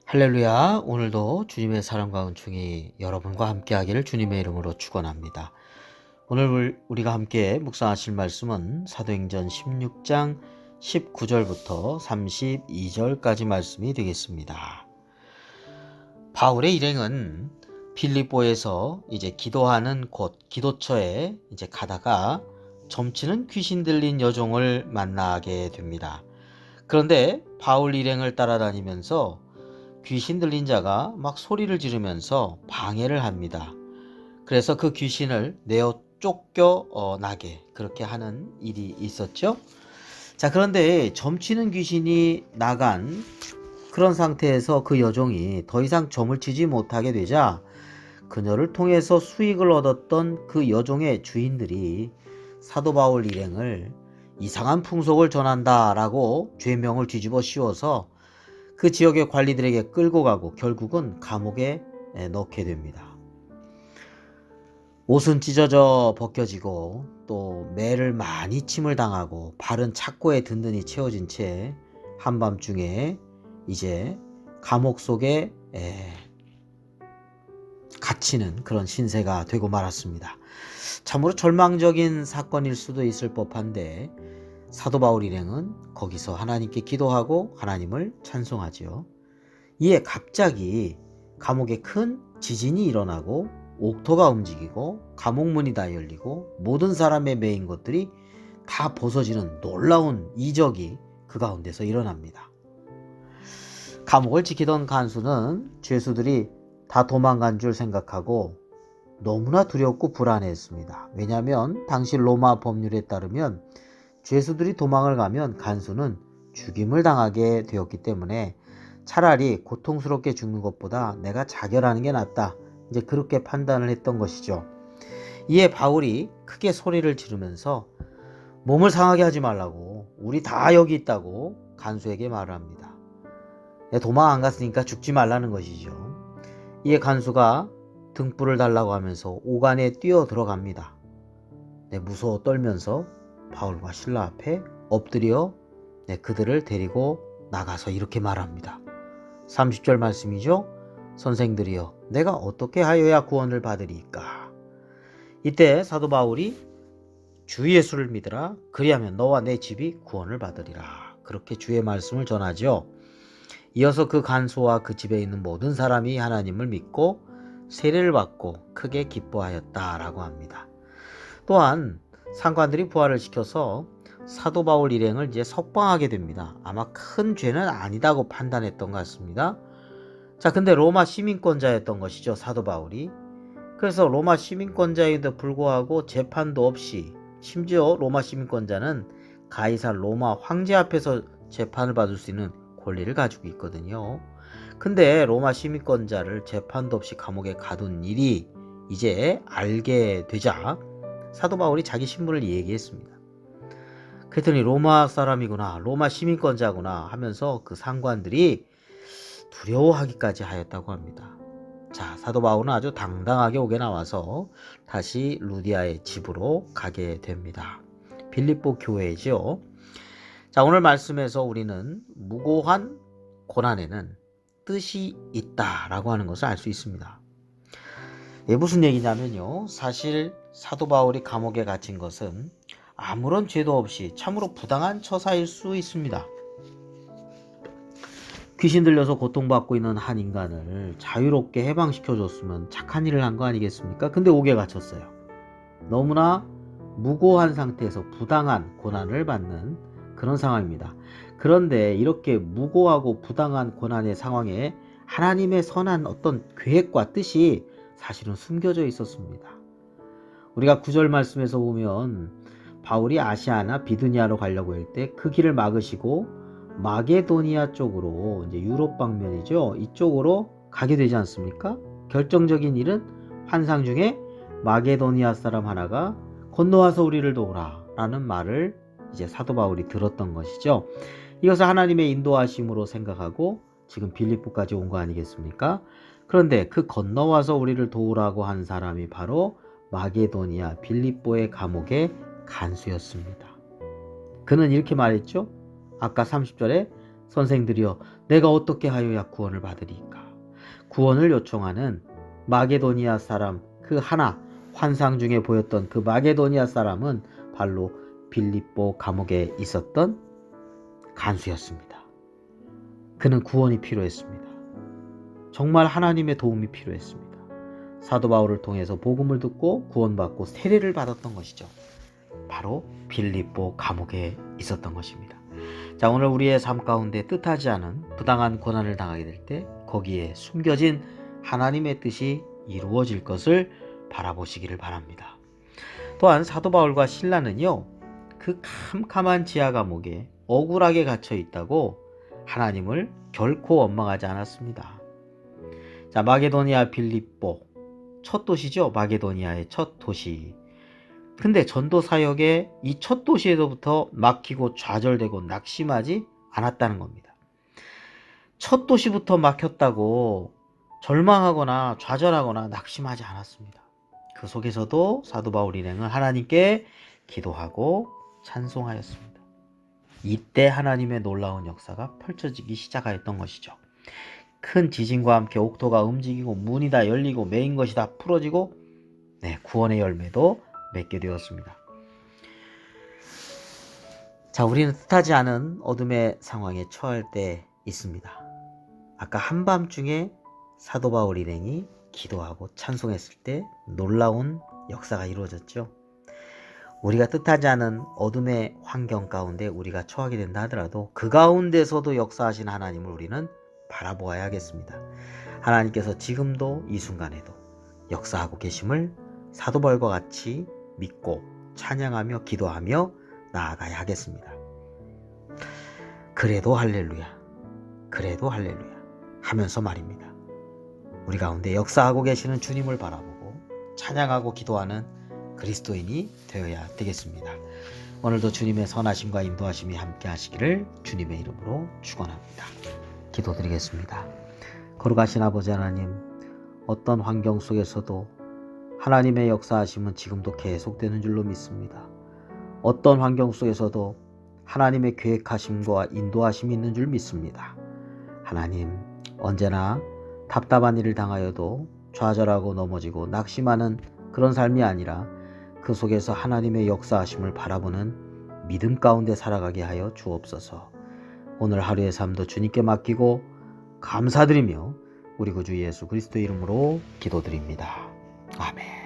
할렐루야. 오늘도 주님의 사랑과 은총이 여러분과 함께하기를 주님의 이름으로 축원합니다. 오늘 우리가 함께 묵상하실 말씀은 사도행전 16장 19절부터 32절까지 말씀이 되겠습니다. 바울의 일행은 빌립보에서 이제 기도하는 곳 기도처에 이제 가다가 점치는 귀신 들린 여종을 만나게 됩니다. 그런데 바울 일행을 따라다니면서 귀신 들린 자가 막 소리를 지르면서 방해를 합니다. 그래서 그 귀신을 내어 쫓겨 나게 그렇게 하는 일이 있었죠. 자, 그런데 점치는 귀신이 나간 그런 상태에서 그 여종이 더 이상 점을 치지 못하게 되자 그녀를 통해서 수익을 얻었던 그 여종의 주인들이 사도 바울 일행을 이상한 풍속을 전한다라고 죄명을 뒤집어 씌워서 그 지역의 관리들에게 끌고 가고 결국은 감옥에 넣게 됩니다. 옷은 찢어져 벗겨지고 또 매를 많이 침을 당하고 발은 착고에 든든히 채워진 채 한밤중에 이제 감옥 속에 갇히는 그런 신세가 되고 말았습니다. 참으로 절망적인 사건일 수도 있을 법한데 사도 바울 일행은 거기서 하나님께 기도하고 하나님을 찬송하지요. 이에 갑자기 감옥에 큰 지진이 일어나고 옥토가 움직이고 감옥문이 다 열리고 모든 사람의 매인 것들이 다 벗어지는 놀라운 이적이 그 가운데서 일어납니다. 감옥을 지키던 간수는 죄수들이 다 도망간 줄 생각하고 너무나 두렵고 불안했습니다. 왜냐하면 당시 로마 법률에 따르면 죄수들이 도망을 가면 간수는 죽임을 당하게 되었기 때문에 차라리 고통스럽게 죽는 것보다 내가 자결하는 게 낫다. 이제 그렇게 판단을 했던 것이죠. 이에 바울이 크게 소리를 지르면서 몸을 상하게 하지 말라고, 우리 다 여기 있다고 간수에게 말을 합니다. 도망 안 갔으니까 죽지 말라는 것이죠. 이에 간수가 등불을 달라고 하면서 오간에 뛰어 들어갑니다. 무서워 떨면서 바울과 실라 앞에 엎드려 그들을 데리고 나가서 이렇게 말합니다. 30절 말씀이죠. 선생들이여, 내가 어떻게 하여야 구원을 받으리이까? 이때 사도 바울이 주 예수를 믿으라. 그리하면 너와 내 집이 구원을 받으리라. 그렇게 주의 말씀을 전하죠. 이어서 그 간수와 그 집에 있는 모든 사람이 하나님을 믿고 세례를 받고 크게 기뻐하였다라고 합니다. 또한 상관들이 부활을 시켜서 사도 바울 일행을 이제 석방하게 됩니다. 아마 큰 죄는 아니다고 판단했던 것 같습니다. 자, 근데 로마 시민권자였던 것이죠, 사도 바울이. 그래서 로마 시민권자에도 불구하고 재판도 없이, 심지어 로마 시민권자는 가이사 로마 황제 앞에서 재판을 받을 수 있는 권리를 가지고 있거든요. 근데 로마 시민권자를 재판도 없이 감옥에 가둔 일이 이제 알게 되자 사도 바울이 자기 신분을 얘기했습니다. 그랬더니 로마 사람이구나, 로마 시민권자구나 하면서 그 상관들이 두려워하기까지 하였다고 합니다. 자, 사도 바울은 아주 당당하게 옥에 나와서 다시 루디아의 집으로 가게 됩니다. 빌립보 교회죠. 자, 오늘 말씀에서 우리는 무고한 고난에는 뜻이 있다라고 하는 것을 알 수 있습니다. 무슨 얘기냐면요, 사실 사도 바울이 감옥에 갇힌 것은 아무런 죄도 없이 참으로 부당한 처사일 수 있습니다. 귀신 들려서 고통받고 있는 한 인간을 자유롭게 해방시켜줬으면 착한 일을 한 거 아니겠습니까? 근데 옥에 갇혔어요. 너무나 무고한 상태에서 부당한 고난을 받는 그런 상황입니다. 그런데 이렇게 무고하고 부당한 고난의 상황에 하나님의 선한 어떤 계획과 뜻이 사실은 숨겨져 있었습니다. 우리가 9절 말씀에서 보면 바울이 아시아나 비두니아로 가려고 할 때 그 길을 막으시고 마게도니아 쪽으로, 이제 유럽 방면이죠, 이쪽으로 가게 되지 않습니까? 결정적인 일은 환상 중에 마게도니아 사람 하나가 건너와서 우리를 도우라 라는 말을 이제 사도 바울이 들었던 것이죠. 이것을 하나님의 인도하심으로 생각하고 지금 빌립보까지 온 거 아니겠습니까? 그런데 그 건너와서 우리를 도우라고 한 사람이 바로 마게도니아 빌립보의 감옥의 간수였습니다. 그는 이렇게 말했죠. 아까 30절에 선생들이여 내가 어떻게 하여야 구원을 받으리까? 구원을 요청하는 마게도니아 사람 그 하나, 환상 중에 보였던 그 마게도니아 사람은 바로 빌립보 감옥에 있었던 간수였습니다. 그는 구원이 필요했습니다. 정말 하나님의 도움이 필요했습니다. 사도 바울을 통해서 복음을 듣고 구원받고 세례를 받았던 것이죠. 바로 빌립보 감옥에 있었던 것입니다. 자, 오늘 우리의 삶 가운데 뜻하지 않은 부당한 고난을 당하게 될 때 거기에 숨겨진 하나님의 뜻이 이루어질 것을 바라보시기를 바랍니다. 또한 사도 바울과 실라는요, 그 캄캄한 지하 감옥에 억울하게 갇혀 있다고 하나님을 결코 원망하지 않았습니다. 자, 마게도니아 빌립보 첫 도시죠. 마게도니아의 첫 도시. 근데 전도 사역의 이 첫 도시에서부터 막히고 좌절되고 낙심하지 않았다는 겁니다. 첫 도시부터 막혔다고 절망하거나 좌절하거나 낙심하지 않았습니다. 그 속에서도 사도 바울 일행은 하나님께 기도하고 찬송하였습니다. 이때 하나님의 놀라운 역사가 펼쳐지기 시작하였던 것이죠. 큰 지진과 함께 옥토가 움직이고 문이 다 열리고 매인 것이 다 풀어지고 구원의 열매도 맺게 되었습니다. 자, 우리는 뜻하지 않은 어둠의 상황에 처할 때 있습니다. 아까 한밤중에 사도 바울 일행이 기도하고 찬송했을 때 놀라운 역사가 이루어졌죠. 우리가 뜻하지 않은 어둠의 환경 가운데 우리가 처하게 된다 하더라도 그 가운데서도 역사하신 하나님을 우리는 바라보아야 하겠습니다. 하나님께서 지금도 이 순간에도 역사하고 계심을 사도 바울과 같이 믿고 찬양하며 기도하며 나아가야 하겠습니다. 그래도 할렐루야, 그래도 할렐루야 하면서 말입니다. 우리 가운데 역사하고 계시는 주님을 바라보고 찬양하고 기도하는 그리스도인이 되어야 되겠습니다. 오늘도 주님의 선하심과 인도하심이 함께 하시기를 주님의 이름으로 축원합니다. 기도드리겠습니다. 거룩하신 아버지 하나님, 어떤 환경 속에서도 하나님의 역사하심은 지금도 계속되는 줄로 믿습니다. 어떤 환경 속에서도 하나님의 계획하심과 인도하심이 있는 줄 믿습니다. 하나님, 언제나 답답한 일을 당하여도 좌절하고 넘어지고 낙심하는 그런 삶이 아니라 그 속에서 하나님의 역사하심을 바라보는 믿음 가운데 살아가게 하여 주옵소서. 오늘 하루의 삶도 주님께 맡기고 감사드리며 우리 구주 예수 그리스도의 이름으로 기도드립니다. 아멘.